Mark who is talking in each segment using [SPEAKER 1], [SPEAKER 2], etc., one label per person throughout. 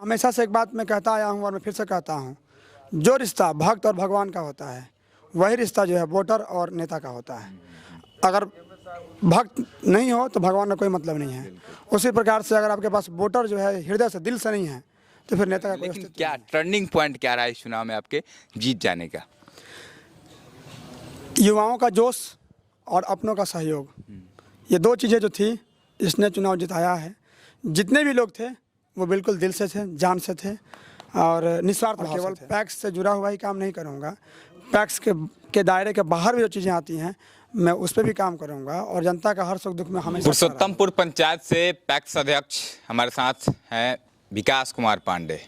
[SPEAKER 1] हमेशा से एक बात मैं कहता आया हूँ और मैं फिर से कहता हूँ, जो रिश्ता भक्त और भगवान का होता है वही रिश्ता जो है वोटर और नेता का होता है। अगर भक्त नहीं हो तो भगवान का कोई मतलब नहीं है। उसी प्रकार से अगर आपके पास वोटर जो है हृदय से, दिल से नहीं है, तो फिर नेता का कोई
[SPEAKER 2] लेकिन
[SPEAKER 1] अस्तित्व
[SPEAKER 2] क्या टर्निंग पॉइंट क्या रहा इस चुनाव में आपके जीत जाने का?
[SPEAKER 1] युवाओं का जोश और अपनों का सहयोग, ये दो चीज़ें जो थी इसने चुनाव जिताया है। जितने भी लोग थे वो बिल्कुल दिल से थे, जान से थे और निस्वार्थ भाव से थे। केवल पैक्स से जुड़ा हुआ ही काम नहीं करूँगा, पैक्स के दायरे के बाहर भी जो चीज़ें आती हैं मैं उस पर भी काम करूँगा और जनता का हर सुख दुख में हमेशा।
[SPEAKER 2] पुरुषोत्तमपुर पंचायत से पैक्स अध्यक्ष हमारे साथ हैं विकास कुमार पांडे।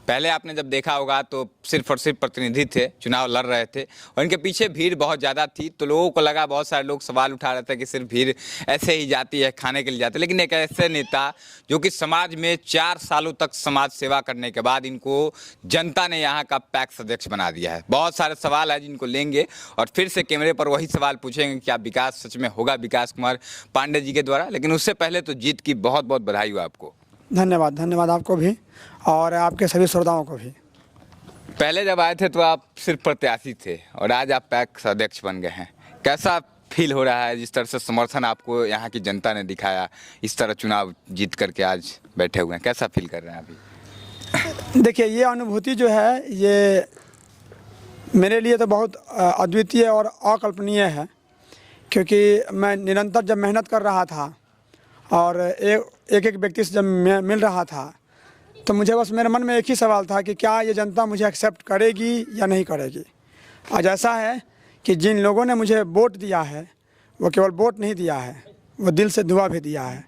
[SPEAKER 2] पहले आपने जब देखा होगा तो सिर्फ और सिर्फ प्रतिनिधि थे, चुनाव लड़ रहे थे और इनके पीछे भीड़ बहुत ज़्यादा थी। तो लोगों को लगा, बहुत सारे लोग सवाल उठा रहे थे कि सिर्फ भीड़ ऐसे ही जाती है, खाने के लिए जाते, लेकिन एक ऐसे नेता जो कि समाज में 4 सालों तक समाज सेवा करने के बाद इनको जनता ने यहाँ का पैक्स अध्यक्ष बना दिया है। बहुत सारे सवाल है जिनको लेंगे और फिर से कैमरे पर वही सवाल पूछेंगे कि आप विकास सच में होगा विकास कुमार पांडे जी के द्वारा। लेकिन उससे पहले तो जीत की बहुत बहुत बधाई हो आपको।
[SPEAKER 1] धन्यवाद, धन्यवाद आपको भी और आपके सभी श्रोताओं को भी।
[SPEAKER 2] पहले जब आए थे तो आप सिर्फ प्रत्याशी थे और आज आप पैक्स अध्यक्ष बन गए हैं। कैसा फील हो रहा है जिस तरह से समर्थन आपको यहाँ की जनता ने दिखाया, इस तरह चुनाव जीत करके आज बैठे हुए हैं, कैसा फील कर रहे हैं अभी?
[SPEAKER 1] देखिए, ये अनुभूति जो है ये मेरे लिए तो बहुत अद्वितीय और अकल्पनीय है, क्योंकि मैं निरंतर जब मेहनत कर रहा था और एक एक व्यक्ति से जब मिल रहा था तो मुझे बस मेरे मन में एक ही सवाल था कि क्या ये जनता मुझे एक्सेप्ट करेगी या नहीं करेगी। आज ऐसा है कि जिन लोगों ने मुझे वोट दिया है वो केवल वोट नहीं दिया है, वो दिल से दुआ भी दिया है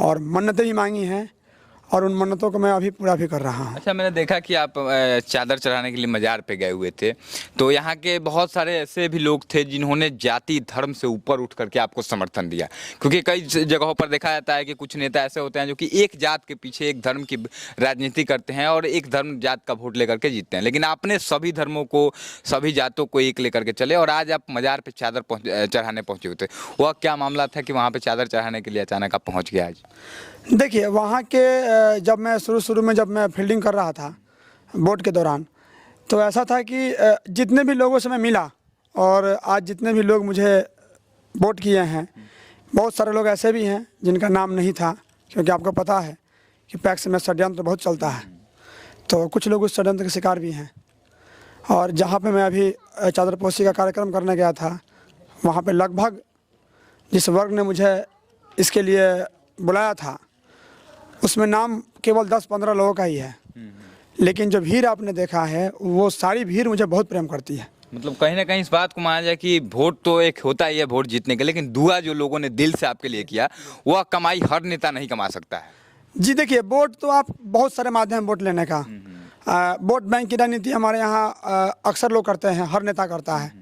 [SPEAKER 1] और मन्नतें भी मांगी हैं और उन मन्नतों को मैं अभी पूरा भी कर रहा हूँ।
[SPEAKER 2] अच्छा, मैंने देखा कि आप चादर चढ़ाने के लिए मज़ार पे गए हुए थे, तो यहाँ के बहुत सारे ऐसे भी लोग थे जिन्होंने जाति धर्म से ऊपर उठ करके आपको समर्थन दिया। क्योंकि कई जगहों पर देखा जाता है कि कुछ नेता ऐसे होते हैं जो कि एक जात के पीछे, एक धर्म की राजनीति करते हैं और एक धर्म जात का वोट लेकर के जीतते हैं। लेकिन आपने सभी धर्मों को, सभी जातों को एक लेकर के चले और आज आप मज़ार पर चादर चढ़ाने पहुँचे हुए थे। वह क्या मामला था कि वहाँ पर चादर चढ़ाने के लिए अचानक आप पहुँच गए आज?
[SPEAKER 1] देखिए, वहाँ के जब मैं शुरू में जब मैं फील्डिंग कर रहा था वोट के दौरान, तो ऐसा था कि जितने भी लोगों से मैं मिला और आज जितने भी लोग मुझे वोट किए हैं, बहुत सारे लोग ऐसे भी हैं जिनका नाम नहीं था, क्योंकि आपको पता है कि पैक्स में षड्यंत्र बहुत चलता है, तो कुछ लोग उस षड्यंत्र के शिकार भी हैं। और जहाँ पे मैं अभी चादरपोशी का कार्यक्रम करने गया था, वहाँ पे लगभग जिस वर्ग ने मुझे इसके लिए बुलाया था उसमें नाम केवल 10-15 लोगों का ही है, लेकिन जो भीड़ आपने देखा है वो सारी भीड़ मुझे बहुत प्रेम करती है।
[SPEAKER 2] मतलब कहीं ना कहीं इस बात को माना जाए कि वोट तो एक होता ही है वोट जीतने के, लेकिन दुआ जो लोगों ने दिल से आपके लिए किया वह कमाई हर नेता नहीं कमा सकता है।
[SPEAKER 1] जी देखिए, वोट तो आप बहुत सारे माध्यम वोट लेने का, वोट बैंक की राजनीति हमारे यहाँ अक्सर लोग करते हैं, हर नेता करता है।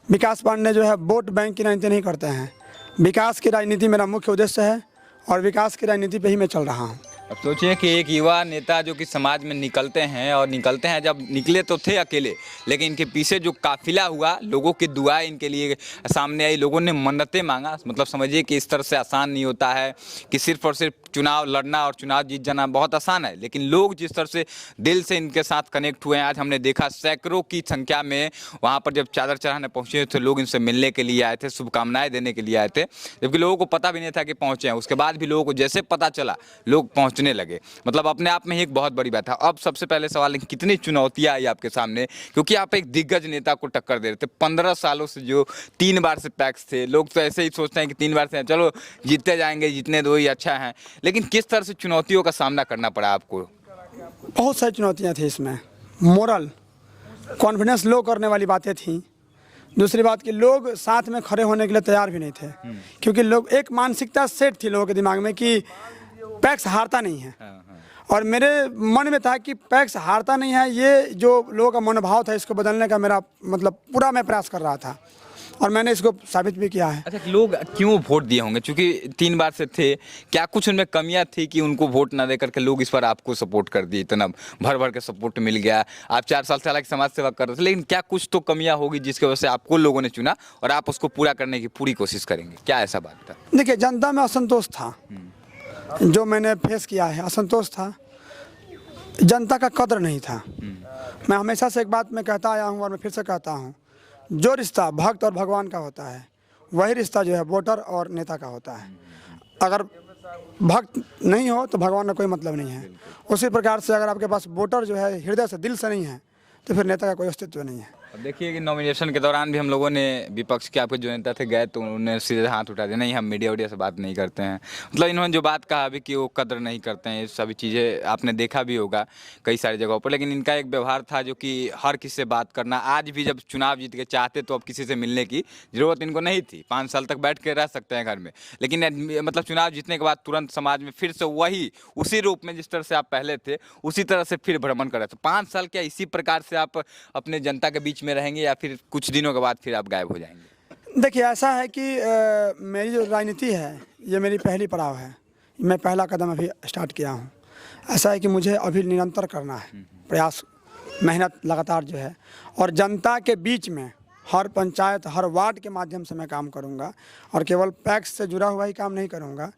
[SPEAKER 1] विकास पांडे जो है वोट बैंक की राजनीति नहीं करते हैं। विकास की राजनीति मेरा मुख्य उद्देश्य है और विकास की राजनीति पे ही मैं चल रहा हूँ।
[SPEAKER 2] अब सोचिए कि एक युवा नेता जो कि समाज में निकलते हैं और निकलते हैं, जब निकले तो थे अकेले, लेकिन इनके पीछे जो काफिला हुआ, लोगों की दुआएं इनके लिए सामने आई, लोगों ने मन्नतें मांगा। मतलब समझिए कि इस तरह से आसान नहीं होता है कि सिर्फ और सिर्फ चुनाव लड़ना और चुनाव जीत जाना बहुत आसान है, लेकिन लोग जिस तरह से दिल से इनके साथ कनेक्ट हुए हैं, आज हमने देखा सैकड़ों की संख्या में वहाँ पर जब चादर चढ़ाने पहुँचे थे लोग इनसे मिलने के लिए आए थे, शुभकामनाएं देने के लिए आए थे, जबकि लोगों को पता भी नहीं था कि पहुँचे हैं। उसके बाद भी लोगों को जैसे पता चला लोग पहुँचने लगे। मतलब अपने आप में ही एक बहुत बड़ी बात है। अब सबसे पहले सवाल है कितनी चुनौतियाँ आई आपके सामने, क्योंकि आप एक दिग्गज नेता को टक्कर दे रहे थे। 15 सालों से जो 3 बार से पैक्स थे, लोग तो ऐसे ही सोचते हैं कि 3 बार से चलो जीतते जाएंगे, जीतने दो ही अच्छा है, लेकिन किस तरह से चुनौतियों का सामना करना पड़ा आपको?
[SPEAKER 1] बहुत सारी चुनौतियाँ थी इसमें। मोरल कॉन्फिडेंस लो करने वाली बातें थी। दूसरी बात कि लोग साथ में खड़े होने के लिए तैयार भी नहीं थे, क्योंकि लोग एक मानसिकता सेट थी लोगों के दिमाग में कि पैक्स हारता नहीं है। और मेरे मन में था कि पैक्स हारता नहीं है, ये जो लोगों का मनोभाव था इसको बदलने का मेरा मतलब पूरा मैं प्रयास कर रहा था और मैंने इसको साबित भी किया है।
[SPEAKER 2] अच्छा, लोग क्यों वोट दिए होंगे? क्योंकि 3 बार से थे, क्या कुछ उनमें कमियां थी कि उनको वोट ना दे करके लोग इस बार आपको सपोर्ट कर दिए, इतना भर भर के सपोर्ट मिल गया? आप 4 साल से हालांकि समाज सेवा कर रहे थे, लेकिन क्या कुछ तो कमियां होगी जिसकी वजह से आपको लोगों ने चुना और आप उसको पूरा करने की पूरी कोशिश करेंगे? क्या ऐसा बात था?
[SPEAKER 1] देखिए, जनता में असंतोष था, जो मैंने फेस किया है असंतोष था। जनता का कद्र नहीं था। मैं हमेशा से एक बात मैं कहता आया हूँ और मैं फिर से कहता हूँ, जो रिश्ता भक्त और भगवान का होता है वही रिश्ता जो है वोटर और नेता का होता है। अगर भक्त नहीं हो तो भगवान का कोई मतलब नहीं है। उसी प्रकार से अगर आपके पास वोटर जो है हृदय से, दिल से नहीं है, तो फिर नेता का कोई अस्तित्व नहीं है।
[SPEAKER 2] अब देखिए कि नॉमिनेशन के दौरान भी हम लोगों ने विपक्ष के आपके जो नेता थे गए तो उन्होंने सीधे हाथ उठा दिया, नहीं हम मीडिया से बात नहीं करते हैं। मतलब इन्होंने जो बात कहा अभी कि वो कदर नहीं करते हैं, ये सभी चीज़ें आपने देखा भी होगा कई सारी जगहों पर। लेकिन इनका एक व्यवहार था जो कि हर किसी से बात करना। आज भी जब चुनाव जीत के चाहते तो अब किसी से मिलने की ज़रूरत इनको नहीं थी। 5 साल तक बैठ के रह सकते हैं घर में, लेकिन मतलब चुनाव जीतने के बाद तुरंत समाज में फिर से वही उसी रूप में जिस तरह से आप पहले थे उसी तरह से फिर भ्रमण कर रहे थे। 5 साल क्या इसी प्रकार से आप अपने जनता के बीच में रहेंगे या फिर कुछ दिनों के बाद फिर आप गायब हो जाएंगे?
[SPEAKER 1] देखिए ऐसा है कि मेरी जो राजनीति है ये मेरी पहली पड़ाव है। मैं पहला कदम अभी स्टार्ट किया हूँ। ऐसा है कि मुझे अभी निरंतर करना है प्रयास, मेहनत लगातार जो है, और जनता के बीच में हर पंचायत, हर वार्ड के माध्यम से मैं काम करूँगा। और केवल पैक्स से जुड़ा हुआ ही काम नहीं करूँगा,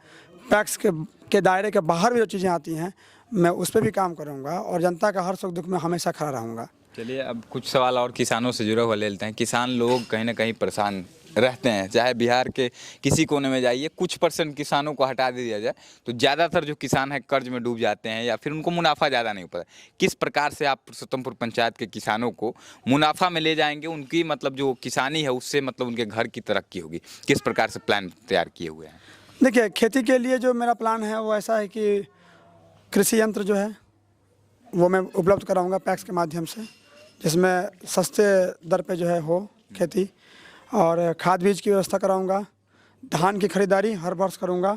[SPEAKER 1] पैक्स के दायरे के बाहर भी जो चीज़ें आती हैं मैं उस पर भी काम करूँगा और जनता का हर सुख दुख में हमेशा खड़ा रहूँगा।
[SPEAKER 2] चलिए अब कुछ सवाल और किसानों से जुड़े हुए ले लेते हैं। किसान लोग कहीं ना कहीं परेशान रहते हैं, चाहे बिहार के किसी कोने में जाइए, कुछ % किसानों को हटा दिया जाए तो ज़्यादातर जो किसान है कर्ज में डूब जाते हैं या फिर उनको मुनाफा ज़्यादा नहीं पता। किस प्रकार से आप पुरुषोत्तमपुर पंचायत के किसानों को मुनाफा में ले जाएंगे, उनकी मतलब जो किसानी है उससे मतलब उनके घर की तरक्की होगी, किस प्रकार से प्लान तैयार किए हुए हैं?
[SPEAKER 1] देखिए खेती के लिए जो मेरा प्लान है वो ऐसा है कि कृषि यंत्र जो है वो मैं उपलब्ध कराऊंगा पैक्स के माध्यम से, जिसमें सस्ते दर पे जो है हो खेती, और खाद बीज की व्यवस्था कराऊंगा। धान की खरीदारी हर वर्ष करूंगा।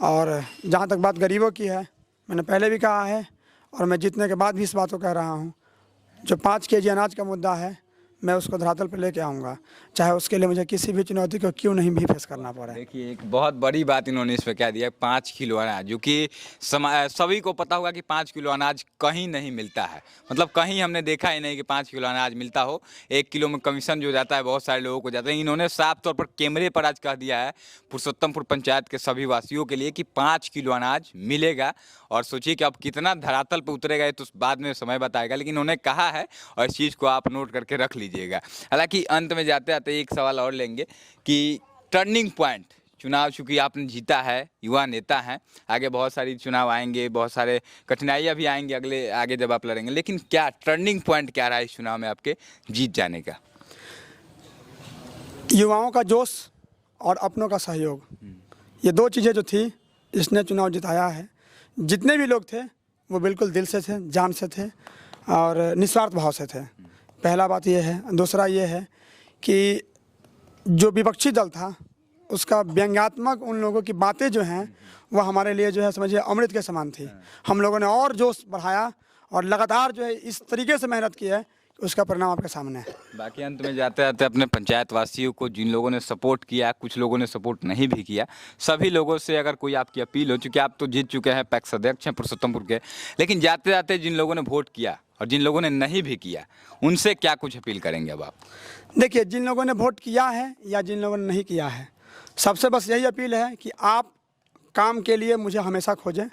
[SPEAKER 1] और जहां तक बात गरीबों की है, मैंने पहले भी कहा है और मैं जीतने के बाद भी इस बात को कह रहा हूं, जो 5 kg अनाज का मुद्दा है मैं उसको धरातल पर लेके आऊँगा, चाहे उसके लिए मुझे किसी भी चुनौती को क्यों नहीं भी फेस करना पड़े।
[SPEAKER 2] देखिए एक बहुत बड़ी बात इन्होंने इस पे कह दिया, 5 किलो अनाज, जो कि सभी को पता होगा कि 5 किलो अनाज कहीं नहीं मिलता है। मतलब कहीं हमने देखा ही नहीं कि 5 किलो अनाज मिलता हो। 1 किलो में कमीशन जो जाता है बहुत सारे लोगों को जाता है। इन्होंने साफ तौर पर कैमरे पर आज कह दिया है पुरुषोत्तमपुर पंचायत के सभी वासियों के लिए कि 5 किलो अनाज मिलेगा। और सोचिए कि अब कितना धरातल पर उतरेगा ये तो बाद में समय बताएगा, लेकिन उन्होंने कहा है और इस चीज़ को आप नोट करके रख लीजिएगा। हालांकि अंत में जाते आते एक सवाल और लेंगे कि टर्निंग पॉइंट, चुनाव चूँकि आपने जीता है, युवा नेता हैं, आगे बहुत सारी चुनाव आएंगे, बहुत सारे कठिनाइयाँ भी आएंगी आगे जब आप लड़ेंगे, लेकिन क्या टर्निंग पॉइंट क्या रहा इस चुनाव में आपके जीत जाने का?
[SPEAKER 1] युवाओं का जोश और अपनों का सहयोग, ये 2 चीज़ें जो थी इसने चुनाव जिताया है। जितने भी लोग थे वो बिल्कुल दिल से थे, जान से थे और निस्वार्थ भाव से थे। पहला बात ये है। दूसरा ये है कि जो विपक्षी दल था उसका व्यंग्यात्मक उन लोगों की बातें जो हैं वो हमारे लिए जो है समझिए अमृत के समान थी। हम लोगों ने और जोश बढ़ाया और लगातार जो है इस तरीके से मेहनत की है, उसका परिणाम आपके सामने है।
[SPEAKER 2] बाकी अंत में जाते जाते अपने पंचायत वासियों को, जिन लोगों ने सपोर्ट किया, कुछ लोगों ने सपोर्ट नहीं भी किया, सभी लोगों से अगर कोई आपकी अपील हो, चूँकि आप तो जीत चुके हैं, पैक्स अध्यक्ष हैं पुरुषोत्तमपुर के, लेकिन जाते जाते जिन लोगों ने वोट किया और जिन लोगों ने नहीं भी किया, उनसे क्या कुछ अपील करेंगे अब आप?
[SPEAKER 1] देखिए, जिन लोगों ने वोट किया है या जिन लोगों ने नहीं किया है, सबसे बस यही अपील है कि आप काम के लिए मुझे हमेशा खोजें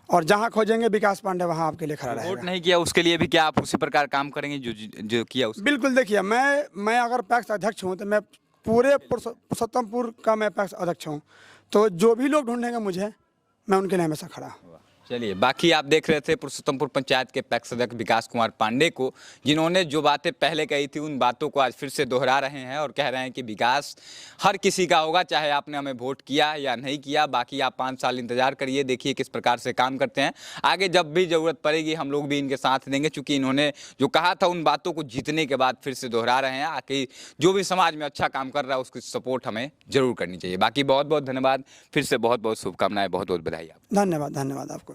[SPEAKER 1] और जहां खोजेंगे विकास पांडे वहां आपके लिए खड़ा रहेगा।
[SPEAKER 2] वोट नहीं किया उसके लिए भी क्या आप उसी प्रकार काम करेंगे जो किया उस?
[SPEAKER 1] बिल्कुल। देखिए, मैं अगर पैक्स अध्यक्ष हूं तो मैं पूरे पुरुषोत्तमपुर का मैं पैक्स अध्यक्ष हूं, तो जो भी लोग ढूंढेंगे मुझे, मैं उनके लिए हमेशा खड़ा हूं।
[SPEAKER 2] चलिए, बाकी आप देख रहे थे पुरुषोत्तमपुर पंचायत के पैक्स अध्यक्ष विकास कुमार पांडे को, जिन्होंने जो बातें पहले कही थी उन बातों को आज फिर से दोहरा रहे हैं और कह रहे हैं कि विकास हर किसी का होगा, चाहे आपने हमें वोट किया या नहीं किया। बाकी आप 5 साल इंतजार करिए, देखिए किस प्रकार से काम करते हैं। आगे जब भी ज़रूरत पड़ेगी हम लोग भी इनके साथ देंगे, चूँकि इन्होंने जो कहा था उन बातों को जीतने के बाद फिर से दोहरा रहे हैं। आके जो भी समाज में अच्छा काम कर रहा है उसकी सपोर्ट हमें जरूर करनी चाहिए। बाकी बहुत बहुत धन्यवाद, फिर से बहुत बहुत शुभकामनाएं, बहुत बहुत बधाई।
[SPEAKER 1] धन्यवाद आपको।